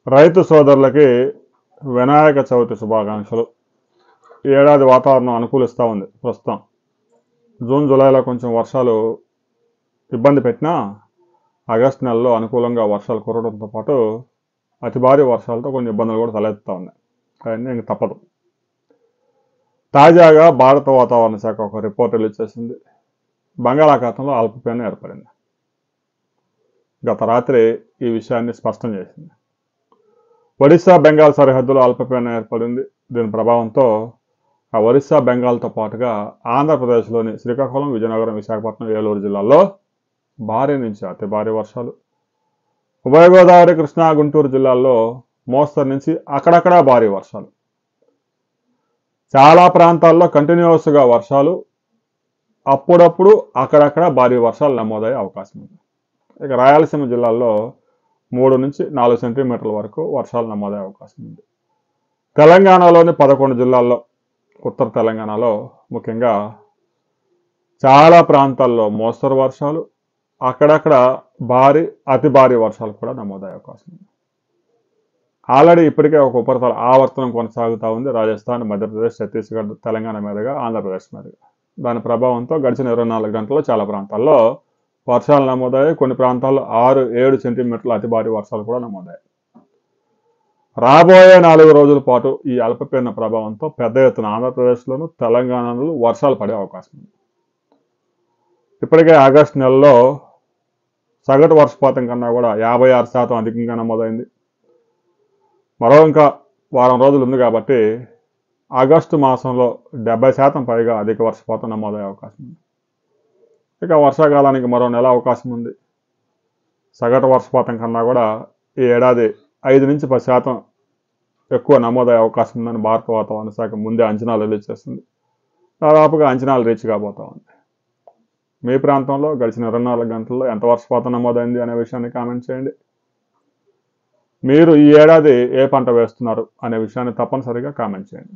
రైతు సోదరులకి వినాయక చవితి శుభాకాంక్షలు. ఈ ఏడాది వాతావరణం అనుకూలిస్తూ ఉంది. ప్రస్తుతం జూన్ జూలైలో కొంచెం వర్షాలు ఇబ్బంది పెట్టినా ఆగస్టు నెలలో అనుకూలంగా వర్షాలు కురవడంతో పాటు అతి భారీ వర్షాలతో కొన్ని ఇబ్బందులు కూడా తలెత్తుతూ ఉన్నాయి. అవన్నీ ఇంక తప్పదు. తాజాగా భారత వాతావరణ శాఖ ఒక రిపోర్ట్ రిలీజ్ చేసింది. బంగాళాఖాతంలో అల్పపీడనం ఏర్పడింది. గత రాత్రి ఈ విషయాన్ని స్పష్టం చేసింది. ఒడిశా బెంగాల్ సరిహద్దులో అల్పపీడనం ఏర్పడింది. దీని ప్రభావంతో ఆ ఒడిశా బెంగాల్తో పాటుగా ఆంధ్రప్రదేశ్లోని శ్రీకాకుళం, విజయనగరం, విశాఖపట్నం, ఏలూరు జిల్లాల్లో భారీ నుంచి అతి భారీ వర్షాలు, ఉభయ గోదావరి, కృష్ణా, గుంటూరు జిల్లాల్లో మోస్తరు నుంచి అక్కడక్కడా భారీ వర్షాలు, చాలా ప్రాంతాల్లో కంటిన్యూస్గా వర్షాలు, అప్పుడప్పుడు అక్కడక్కడ భారీ వర్షాలు నమోదయ్యే అవకాశం ఉంది. ఇక రాయలసీమ జిల్లాల్లో 3 నుంచి 4 సెంటీమీటర్ల వరకు వర్షాలు నమోదయ్యే అవకాశం ఉంది. తెలంగాణలోని 11 జిల్లాల్లో, ఉత్తర తెలంగాణలో ముఖ్యంగా చాలా ప్రాంతాల్లో మోస్తరు వర్షాలు, అక్కడక్కడ భారీ అతి భారీ వర్షాలు కూడా నమోదయ్యే అవకాశం ఉంది. ఆల్రెడీ ఇప్పటికే ఒక ఉపరితల ఆవర్తనం కొనసాగుతూ ఉంది. రాజస్థాన్, మధ్యప్రదేశ్, ఛత్తీస్గఢ్, తెలంగాణ మీదుగా ఆంధ్రప్రదేశ్ మీదుగా. దాని ప్రభావంతో గడిచిన 24 గంటల్లో చాలా ప్రాంతాల్లో వర్షాలు నమోదయ్యాయి. కొన్ని ప్రాంతాల్లో 6-7 సెంటీమీటర్ల అతి భారీ వర్షాలు కూడా నమోదయ్యాయి. రాబోయే 4 రోజుల పాటు ఈ అల్పపీడన ప్రభావంతో పెద్ద ఎత్తున ఆంధ్రప్రదేశ్లోను, తెలంగాణలో వర్షాలు పడే అవకాశం ఉంది. ఇప్పటికే ఆగస్టు నెలలో సగటు వర్షపాతం కన్నా కూడా 56% అధికంగా నమోదైంది. మరో ఇంకా వారం రోజులు ఉంది కాబట్టి ఆగస్టు మాసంలో 70% పైగా అధిక వర్షపాతం నమోదయ్యే అవకాశం ఉంది. ఇక వర్షాకాలానికి మరో నెల అవకాశం ఉంది. సగటు వర్షపాతం కన్నా కూడా ఈ ఏడాది 5 నుంచి 10% ఎక్కువ నమోదయ్యే అవకాశం ఉందని భారత వాతావరణ శాఖ ముందే అంచనాలు రిలీజ్ చేస్తుంది. దాదాపుగా అంచనాలు రీచ్ కాబోతా ఉంది. మీ ప్రాంతంలో గడిచిన 24 గంటల్లో ఎంత వర్షపాతం నమోదైంది అనే విషయాన్ని కామెంట్ చేయండి. మీరు ఈ ఏడాది ఏ పంట వేస్తున్నారు అనే విషయాన్ని తప్పనిసరిగా కామెంట్ చేయండి.